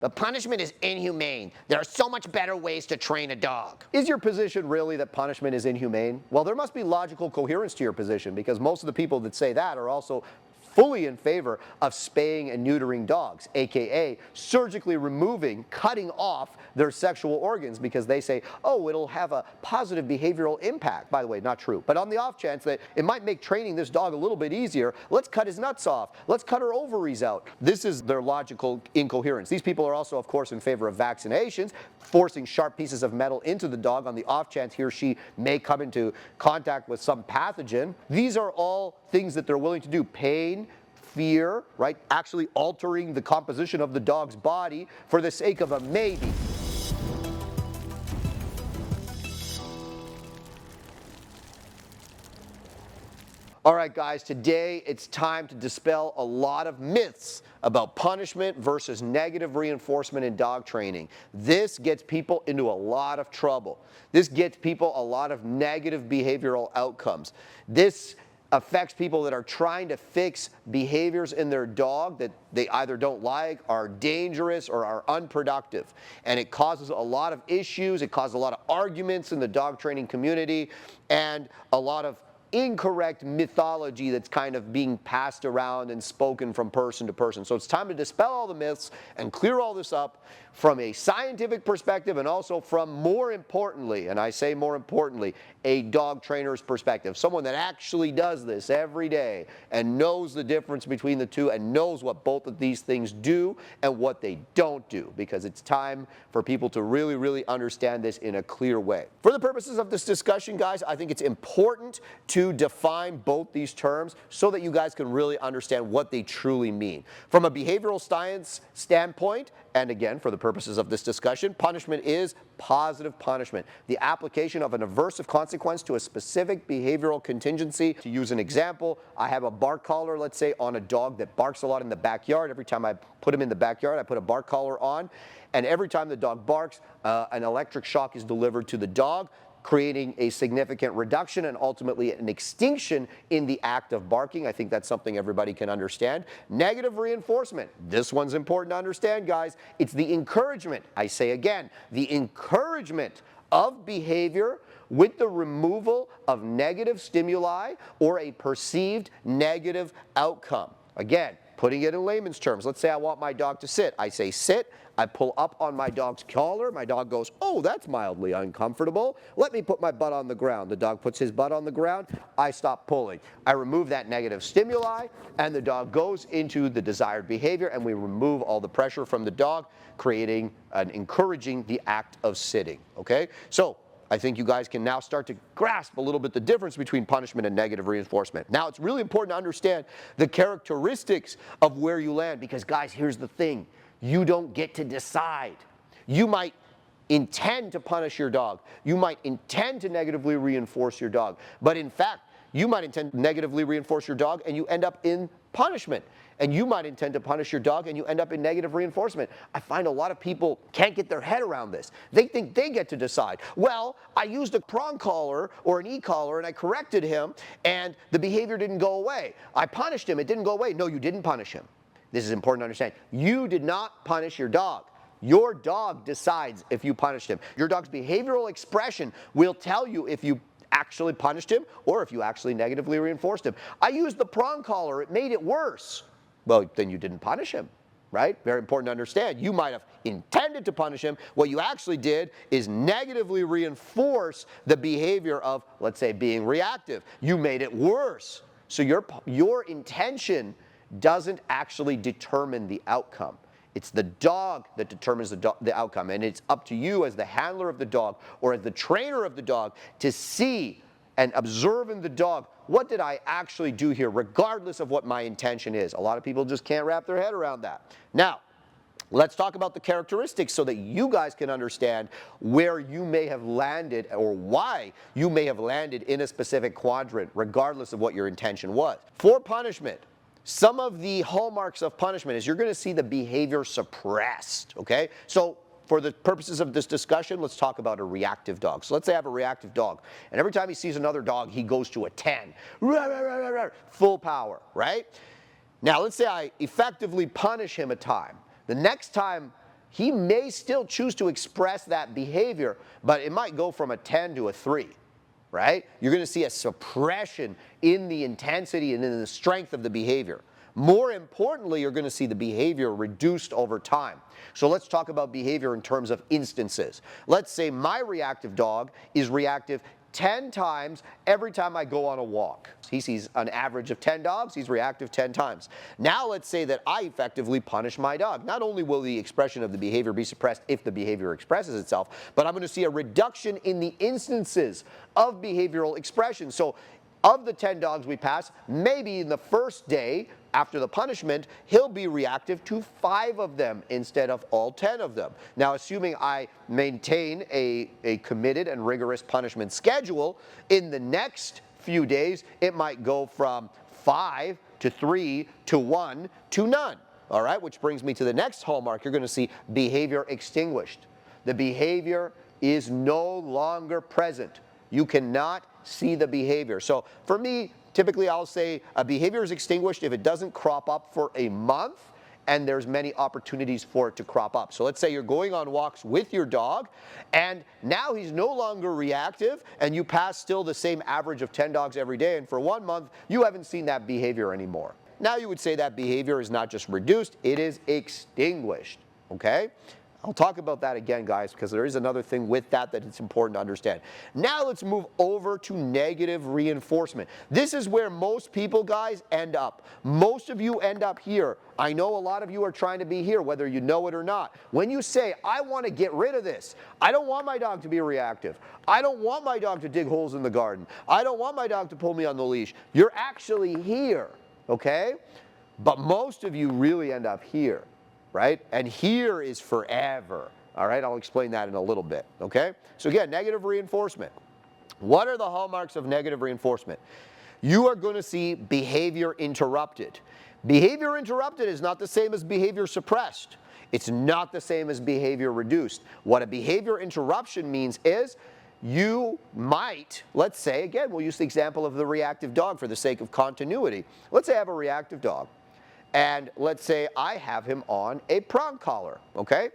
But punishment is inhumane. There are so much better ways to train a dog. Is your position really that punishment is inhumane? Well, there must be logical coherence to your position, because most of the people that say that are also fully in favor of spaying and neutering dogs, aka surgically removing, cutting off their sexual organs, because they say, oh, it'll have a positive behavioral impact. By the way, not true. But on the off chance that it might make training this dog a little bit easier, let's cut his nuts off. Let's cut her ovaries out. This is their logical incoherence. These people are also, of course, in favor of vaccinations, forcing sharp pieces of metal into the dog on the off chance he or she may come into contact with some pathogen. These are all things that they're willing to do. Pain, fear, right? Actually altering the composition of the dog's body for the sake of a maybe. All right, guys, today it's time to dispel a lot of myths about punishment versus negative reinforcement in dog training. This gets people into a lot of trouble. This gets people a lot of negative behavioral outcomes. This affects people that are trying to fix behaviors in their dog that they either don't like, are dangerous, or are unproductive. And it causes a lot of issues, it causes a lot of arguments in the dog training community, and a lot of incorrect mythology that's kind of being passed around and spoken from person to person. So it's time to dispel all the myths and clear all this up from a scientific perspective, and also from, more importantly, and I say more importantly, a dog trainer's perspective. Someone that actually does this every day and knows the difference between the two and knows what both of these things do and what they don't do, because it's time for people to really, really understand this in a clear way. For the purposes of this discussion, guys, I think it's important to define both these terms so that you guys can really understand what they truly mean. From a behavioral science standpoint, and again, for the purposes of this discussion, punishment is positive punishment, the application of an aversive consequence to a specific behavioral contingency. To use an example, I have a bark collar, let's say, on a dog that barks a lot in the backyard. Every time I put him in the backyard, I put a bark collar on, and every time the dog barks, an electric shock is delivered to the dog, creating a significant reduction and ultimately an extinction in the act of barking. I think that's something everybody can understand. Negative reinforcement. This one's important to understand, guys. It's the encouragement, I say again, the encouragement of behavior with the removal of negative stimuli or a perceived negative outcome. Again, putting it in layman's terms, let's say I want my dog to sit. I say sit, I pull up on my dog's collar, my dog goes, oh, that's mildly uncomfortable. Let me put my butt on the ground. The dog puts his butt on the ground, I stop pulling. I remove that negative stimuli, and the dog goes into the desired behavior, and we remove all the pressure from the dog, creating and encouraging the act of sitting, okay? So I think you guys can now start to grasp a little bit the difference between punishment and negative reinforcement. Now, it's really important to understand the characteristics of where you land, because, guys, here's the thing. You don't get to decide. You might intend to punish your dog. You might intend to negatively reinforce your dog. But in fact, you might intend to negatively reinforce your dog and you end up in punishment. And you might intend to punish your dog and you end up in negative reinforcement. I find a lot of people can't get their head around this. They think they get to decide. Well, I used a prong collar or an e-collar and I corrected him and the behavior didn't go away. I punished him, it didn't go away. No, you didn't punish him. This is important to understand. You did not punish your dog. Your dog decides if you punished him. Your dog's behavioral expression will tell you if you actually punished him or if you actually negatively reinforced him. I used the prong collar, it made it worse. Well, then you didn't punish him, right? Very important to understand. You might have intended to punish him. What you actually did is negatively reinforce the behavior of, let's say, being reactive. You made it worse. So your intention doesn't actually determine the outcome. It's the dog that determines the outcome, and it's up to you as the handler of the dog or as the trainer of the dog to see and observe in the dog, what did I actually do here, regardless of what my intention is. A lot of people just can't wrap their head around that. Now, let's talk about the characteristics so that you guys can understand where you may have landed or why you may have landed in a specific quadrant, regardless of what your intention was. For punishment, some of the hallmarks of punishment is you're going to see the behavior suppressed, okay? So for the purposes of this discussion, let's talk about a reactive dog. So let's say I have a reactive dog, and every time he sees another dog, he goes to a 10. Full power, right? Now, let's say I effectively punish him a time. The next time he may still choose to express that behavior, but it might go from a 10 to a 3, right? You're going to see a suppression in the intensity and in the strength of the behavior. More importantly, you're going to see the behavior reduced over time. So let's talk about behavior in terms of instances. Let's say my reactive dog is reactive 10 times every time I go on a walk. He sees an average of 10 dogs, he's reactive 10 times. Now let's say that I effectively punish my dog. Not only will the expression of the behavior be suppressed if the behavior expresses itself, but I'm going to see a reduction in the instances of behavioral expression. So of the 10 dogs we pass, maybe in the first day after the punishment, he'll be reactive to 5 of them instead of all 10 of them. Now, assuming I maintain a committed and rigorous punishment schedule, in the next few days, it might go from 5 to 3 to 1 to none. All right, which brings me to the next hallmark. You're going to see behavior extinguished. The behavior is no longer present. You cannot see the behavior. So for me, typically I'll say a behavior is extinguished if it doesn't crop up for a month and there's many opportunities for it to crop up. So let's say you're going on walks with your dog and now he's no longer reactive and you pass still the same average of 10 dogs every day, and for 1 month you haven't seen that behavior anymore. Now you would say that behavior is not just reduced, it is extinguished, okay? I'll talk about that again, guys, because there is another thing with that it's important to understand. Now let's move over to negative reinforcement. This is where most people, guys, end up. Most of you end up here. I know a lot of you are trying to be here, whether you know it or not. When you say, I want to get rid of this, I don't want my dog to be reactive. I don't want my dog to dig holes in the garden. I don't want my dog to pull me on the leash. You're actually here, okay? But most of you really end up here. Right? And here is forever. All right, I'll explain that in a little bit, okay? So again, negative reinforcement. What are the hallmarks of negative reinforcement? You are going to see behavior interrupted. Behavior interrupted is not the same as behavior suppressed. It's not the same as behavior reduced. What a behavior interruption means is you might, let's say, again, we'll use the example of the reactive dog for the sake of continuity. Let's say I have a reactive dog. And let's say I have him on a prong collar, okay?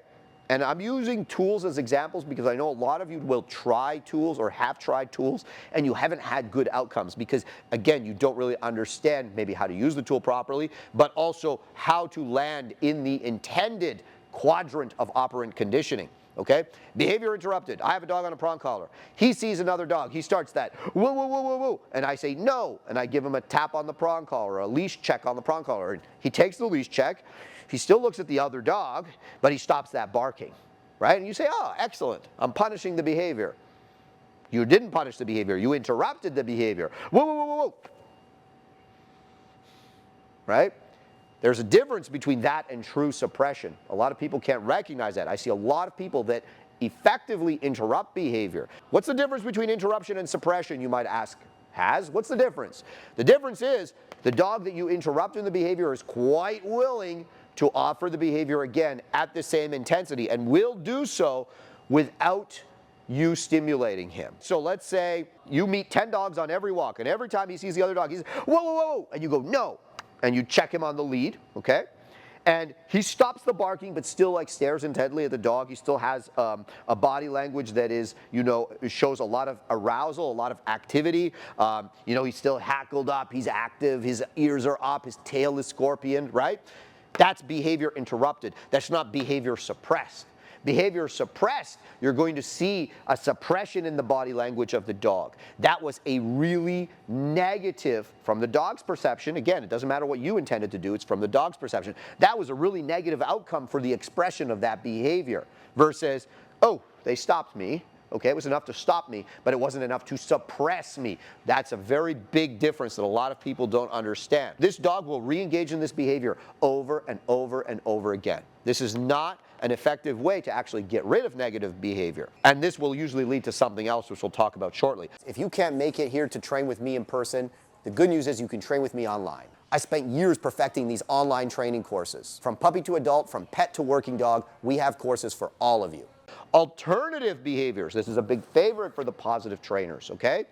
And I'm using tools as examples because I know a lot of you will try tools or have tried tools and you haven't had good outcomes because, again, you don't really understand maybe how to use the tool properly, but also how to land in the intended quadrant of operant conditioning. Okay? Behavior interrupted. I have a dog on a prong collar. He sees another dog. He starts that, whoa, whoa, whoa, whoa, whoa. And I say no. And I give him a tap on the prong collar, or a leash check on the prong collar. And he takes the leash check. He still looks at the other dog, but he stops that barking. Right? And you say, oh, excellent. I'm punishing the behavior. You didn't punish the behavior. You interrupted the behavior. Whoa, whoa, whoa, whoa, whoa. Right? There's a difference between that and true suppression. A lot of people can't recognize that. I see a lot of people that effectively interrupt behavior. What's the difference between interruption and suppression, you might ask? What's the difference? The difference is the dog that you interrupt in the behavior is quite willing to offer the behavior again at the same intensity and will do so without you stimulating him. So let's say you meet 10 dogs on every walk, and every time he sees the other dog, he's, whoa, whoa, whoa, and you go, no. And you check him on the lead, okay? And he stops the barking, but still like stares intently at the dog. He still has a body language that is, shows a lot of arousal, a lot of activity. He's still hackled up, he's active, his ears are up, his tail is scorpion, right? That's behavior interrupted. That's not behavior suppressed. Behavior suppressed, you're going to see a suppression in the body language of the dog. That was a really negative, from the dog's perception, again, it doesn't matter what you intended to do, it's from the dog's perception. That was a really negative outcome for the expression of that behavior versus, oh, they stopped me. Okay, it was enough to stop me, but it wasn't enough to suppress me. That's a very big difference that a lot of people don't understand. This dog will re-engage in this behavior over and over and over again. This is not an effective way to actually get rid of negative behavior. And this will usually lead to something else, which we'll talk about shortly. If you can't make it here to train with me in person, the good news is you can train with me online. I spent years perfecting these online training courses. From puppy to adult, from pet to working dog, we have courses for all of you. Alternative behaviors. This is a big favorite for the positive trainers, okay?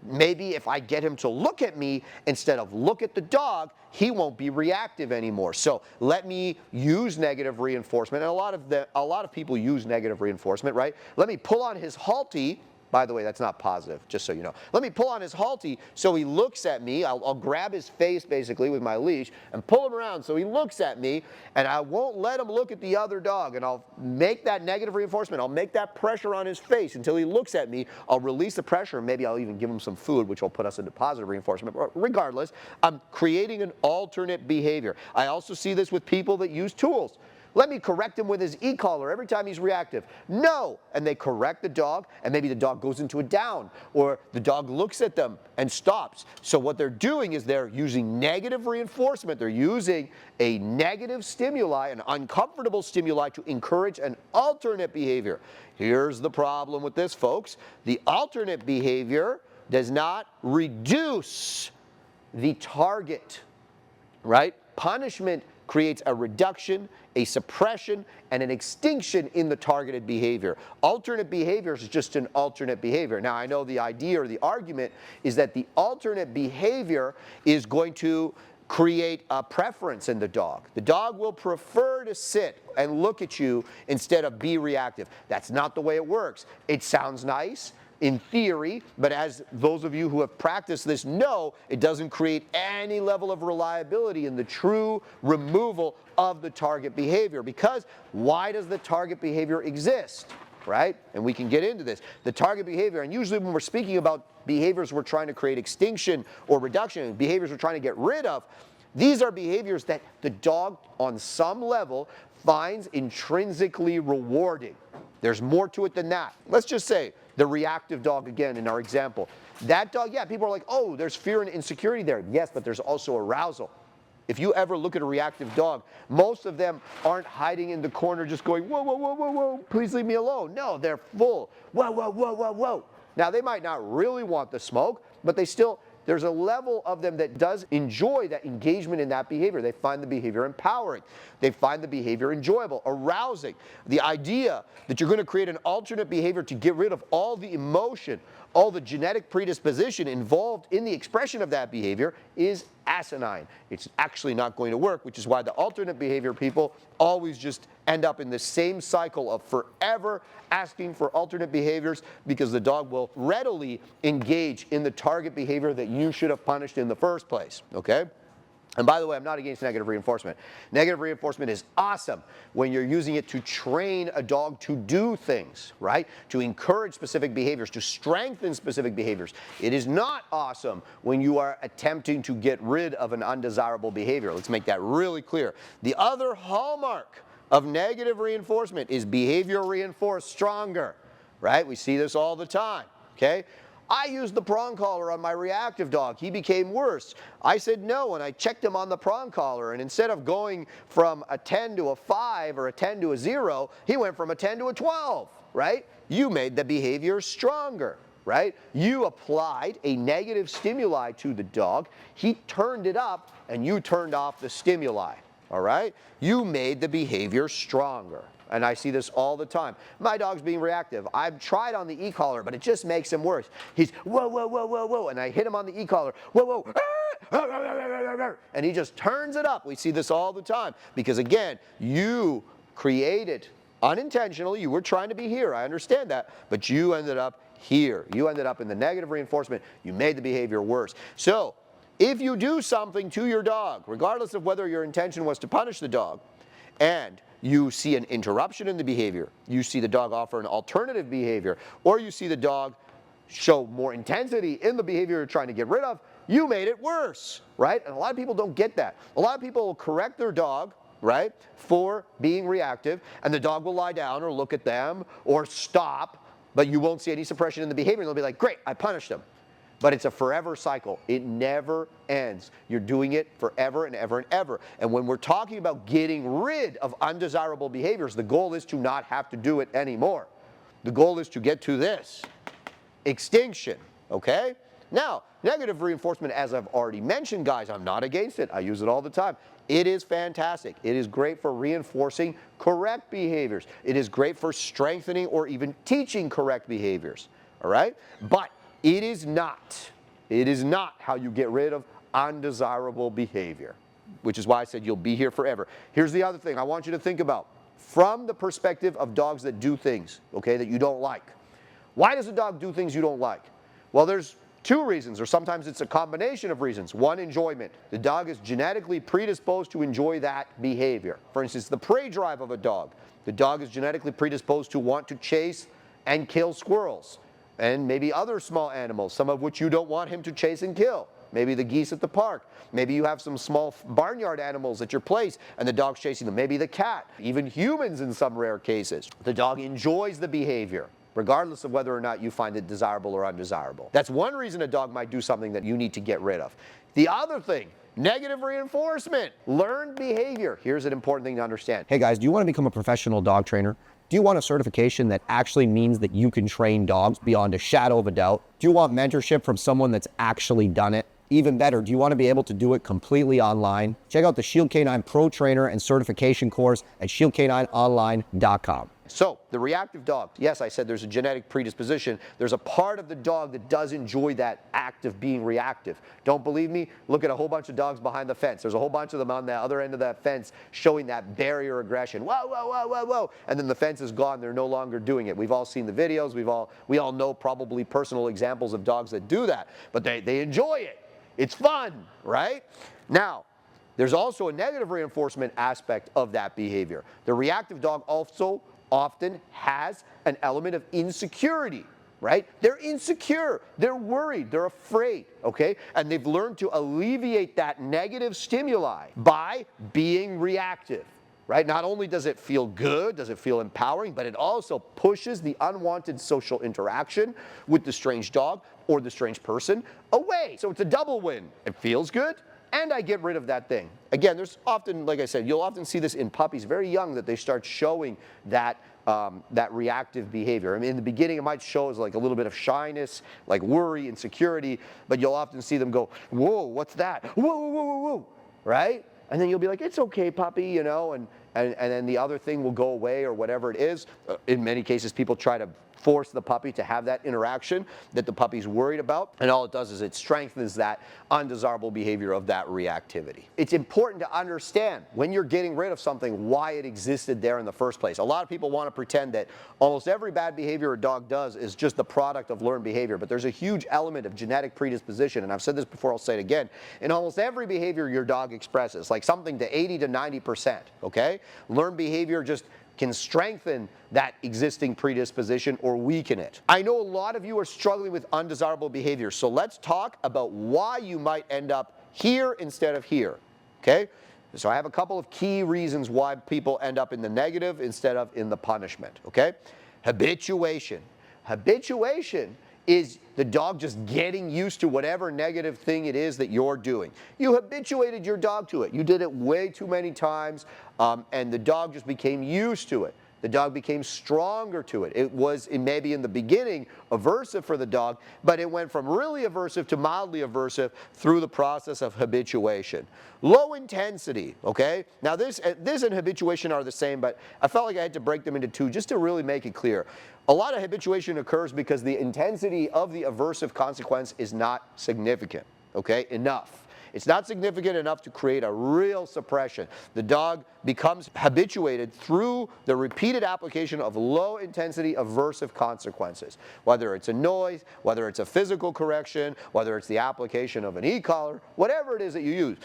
maybe if I get him to look at me instead of look at the dog, he won't be reactive anymore. So let me use negative reinforcement, and a lot of people use negative reinforcement, right? Let me pull on his halty. By the way, that's not positive, just so you know. Let me pull on his halty so he looks at me. I'll grab his face basically with my leash and pull him around so he looks at me, and I won't let him look at the other dog, and I'll make that negative reinforcement. I'll make that pressure on his face until he looks at me. I'll release the pressure, and maybe I'll even give him some food, which will put us into positive reinforcement. But regardless, I'm creating an alternate behavior. I also see this with people that use tools. Let me correct him with his e-collar every time he's reactive. No! And they correct the dog, and maybe the dog goes into a down, or the dog looks at them and stops. So what they're doing is they're using negative reinforcement. They're using a negative stimuli, an uncomfortable stimuli, to encourage an alternate behavior. Here's the problem with this, folks. The alternate behavior does not reduce the target, right? Punishment creates a reduction, a suppression, and an extinction in the targeted behavior. Alternate behavior is just an alternate behavior. Now, I know the idea or the argument is that the alternate behavior is going to create a preference in the dog. The dog will prefer to sit and look at you instead of be reactive. That's not the way it works. It sounds nice in theory, but as those of you who have practiced this know, it doesn't create any level of reliability in the true removal of the target behavior. Because why does the target behavior exist, right? And we can get into this. The target behavior, and usually when we're speaking about behaviors we're trying to create extinction or reduction, behaviors we're trying to get rid of, these are behaviors that the dog on some level finds intrinsically rewarding. There's more to it than that. Let's just say the reactive dog again in our example. That dog, yeah, people are like, oh, there's fear and insecurity there. Yes, but there's also arousal. If you ever look at a reactive dog, most of them aren't hiding in the corner just going, whoa, whoa, whoa, whoa, whoa, please leave me alone. No, they're full, whoa, whoa, whoa, whoa, whoa. Now, they might not really want the smoke, but there's a level of them that does enjoy that engagement in that behavior. They find the behavior empowering. They find the behavior enjoyable, arousing. The idea that you're going to create an alternate behavior to get rid of all the emotion, all the genetic predisposition involved in the expression of that behavior is asinine. It's actually not going to work, which is why the alternate behavior people always just end up in the same cycle of forever asking for alternate behaviors, because the dog will readily engage in the target behavior that you should have punished in the first place, okay? And by the way, I'm not against negative reinforcement. Negative reinforcement is awesome when you're using it to train a dog to do things, right? To encourage specific behaviors, to strengthen specific behaviors. It is not awesome when you are attempting to get rid of an undesirable behavior. Let's make that really clear. The other hallmark of negative reinforcement is behavior reinforced stronger, right? We see this all the time, okay? I used the prong collar on my reactive dog. He became worse. I said no, and I checked him on the prong collar, and instead of going from a 10 to a 5 or a 10 to a 0, he went from a 10 to a 12, right? You made the behavior stronger, right? You applied a negative stimuli to the dog. He turned it up, and you turned off the stimuli, all right? You made the behavior stronger. And I see this all the time. My dog's being reactive. I've tried on the e-collar, but it just makes him worse. He's whoa, whoa, whoa, whoa, whoa, and I hit him on the e-collar, whoa, whoa, and he just turns it up. We see this all the time because, again, you created unintentionally. You were trying to be here. I understand that, but you ended up here. You ended up in the negative reinforcement. You made the behavior worse. So if you do something to your dog, regardless of whether your intention was to punish the dog, and you see an interruption in the behavior, you see the dog offer an alternative behavior, or you see the dog show more intensity in the behavior you're trying to get rid of, you made it worse, right? And a lot of people don't get that. A lot of people will correct their dog, right, for being reactive, and the dog will lie down or look at them or stop, but you won't see any suppression in the behavior, and they'll be like, great, I punished them. But it's a forever cycle. It never ends. You're doing it forever and ever and ever. And when we're talking about getting rid of undesirable behaviors, the goal is to not have to do it anymore. The goal is to get to this, extinction, okay? Now, negative reinforcement, as I've already mentioned, guys, I'm not against it. I use it all the time. It is fantastic. It is great for reinforcing correct behaviors. It is great for strengthening or even teaching correct behaviors, all right? But it is not how you get rid of undesirable behavior, which is why I said you'll be here forever. Here's the other thing I want you to think about from the perspective of dogs that do things, okay, that you don't like. Why does a dog do things you don't like? Well, there's two reasons, or sometimes it's a combination of reasons. One, enjoyment. The dog is genetically predisposed to enjoy that behavior. For instance, the prey drive of a dog. The dog is genetically predisposed to want to chase and kill squirrels and maybe other small animals, some of which you don't want him to chase and kill. Maybe the geese at the park. Maybe you have some small barnyard animals at your place and the dog's chasing them. Maybe the cat, even humans in some rare cases. The dog enjoys the behavior, regardless of whether or not you find it desirable or undesirable. That's one reason a dog might do something that you need to get rid of. The other thing, negative reinforcement, learned behavior. Here's an important thing to understand. Hey guys, do you want to become a professional dog trainer? Do you want a certification that actually means that you can train dogs beyond a shadow of a doubt? Do you want mentorship from someone that's actually done it? Even better, do you want to be able to do it completely online? Check out the Shield Canine Pro Trainer and Certification course at shieldcanineonline.com. So, the reactive dog, yes, I said there's a genetic predisposition. There's a part of the dog that does enjoy that act of being reactive. Don't believe me? Look at a whole bunch of dogs behind the fence. There's a whole bunch of them on the other end of that fence showing that barrier aggression. Whoa, whoa, whoa, whoa, whoa. And then the fence is gone. They're no longer doing it. We've all seen the videos. We all know probably personal examples of dogs that do that. But they enjoy it. It's fun, right? Now, there's also a negative reinforcement aspect of that behavior. The reactive dog also often has an element of insecurity, right? They're insecure, they're worried, they're afraid, okay? And they've learned to alleviate that negative stimuli by being reactive, right? Not only does it feel good, does it feel empowering, but it also pushes the unwanted social interaction with the strange dog or the strange person away. So it's a double win. It feels good, and I get rid of that thing. Again, there's often, like I said, you'll often see this in puppies very young that they start showing that that reactive behavior. I mean, in the beginning, it might show as like a little bit of shyness, like worry, insecurity, but you'll often see them go, whoa, what's that? Whoa, whoa, whoa, whoa, whoa, right? And then you'll be like, it's okay, puppy, you know, and then the other thing will go away or whatever it is. In many cases, people try to force the puppy to have that interaction that the puppy's worried about, and all it does is it strengthens that undesirable behavior of that reactivity. It's important to understand when you're getting rid of something why it existed there in the first place. A lot of people want to pretend that almost every bad behavior a dog does is just the product of learned behavior, but there's a huge element of genetic predisposition, and I've said this before, I'll say it again. In almost every behavior your dog expresses, like something to 80 to 90%, okay? Learned behavior just can strengthen that existing predisposition or weaken it. I know a lot of you are struggling with undesirable behavior, so let's talk about why you might end up here instead of here, okay? So I have a couple of key reasons why people end up in the negative instead of in the punishment, okay? Habituation. Habituation is the dog just getting used to whatever negative thing it is that you're doing. You habituated your dog to it. You did it way too many times, and the dog just became used to it. The dog became stronger to it. It maybe in the beginning aversive for the dog, but it went from really aversive to mildly aversive through the process of habituation. Low intensity, okay? Now this and habituation are the same, but I felt like I had to break them into two just to really make it clear. A lot of habituation occurs because the intensity of the aversive consequence is not significant, okay? Enough. It's not significant enough to create a real suppression. The dog becomes habituated through the repeated application of low intensity aversive consequences. Whether it's a noise, whether it's a physical correction, whether it's the application of an e-collar, whatever it is that you use.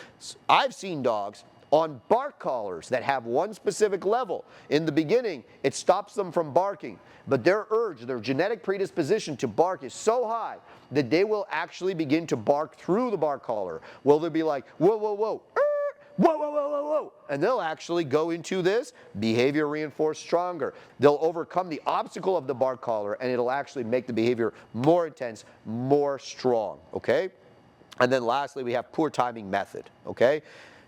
I've seen dogs on bark collars that have one specific level. In the beginning, it stops them from barking, but their urge, their genetic predisposition to bark is so high that they will actually begin to bark through the bark collar. Well, they'll be like, whoa, whoa, whoa, whoa, whoa, whoa, whoa, whoa, and they'll actually go into this behavior reinforced stronger. They'll overcome the obstacle of the bark collar, and it'll actually make the behavior more intense, more strong, okay? And then lastly, we have poor timing method, okay?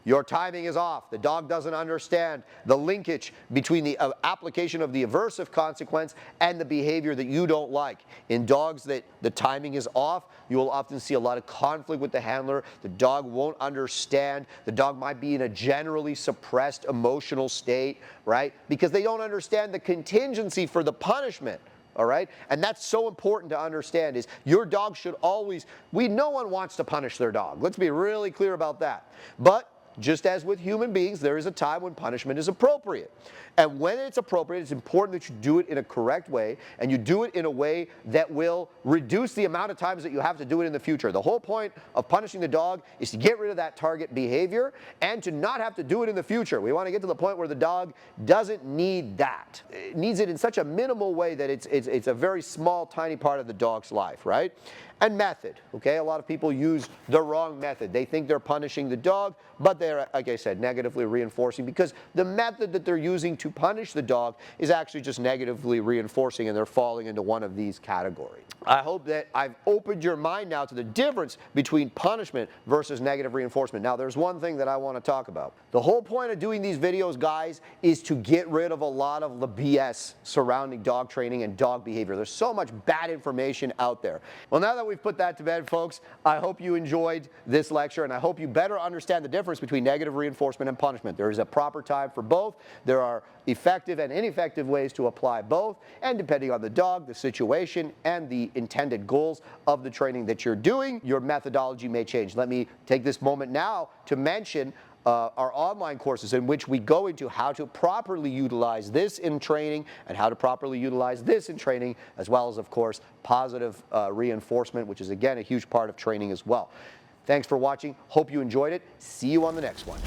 Your timing is off. The dog doesn't understand the linkage between the application of the aversive consequence and the behavior that you don't like. In dogs that the timing is off, you will often see a lot of conflict with the handler. The dog won't understand. The dog might be in a generally suppressed emotional state, right? Because they don't understand the contingency for the punishment, all right? And that's so important to understand is your dog should always, no one wants to punish their dog. Let's be really clear about that. But just as with human beings, there is a time when punishment is appropriate. And when it's appropriate, it's important that you do it in a correct way, and you do it in a way that will reduce the amount of times that you have to do it in the future. The whole point of punishing the dog is to get rid of that target behavior and to not have to do it in the future. We want to get to the point where the dog doesn't need that. It needs it in such a minimal way that it's a very small, tiny part of the dog's life, right? And method, okay? A lot of people use the wrong method. They think they're punishing the dog, but they're, like I said, negatively reinforcing because the method that they're using to punish the dog is actually just negatively reinforcing, and they're falling into one of these categories. I hope that I've opened your mind now to the difference between punishment versus negative reinforcement. Now, there's one thing that I want to talk about. The whole point of doing these videos, guys, is to get rid of a lot of the BS surrounding dog training and dog behavior. There's so much bad information out there. Well, now that we've put that to bed, folks, I hope you enjoyed this lecture, and I hope you better understand the difference between negative reinforcement and punishment. There is a proper time for both. There are effective and ineffective ways to apply both, and depending on the dog, the situation, and the intended goals of the training that you're doing, your methodology may change. Let me take this moment now to mention our online courses in which we go into how to properly utilize this in training and how to properly utilize this in training, as well as, of course, positive reinforcement, which is, again, a huge part of training as well. Thanks for watching. Hope you enjoyed it. See you on the next one.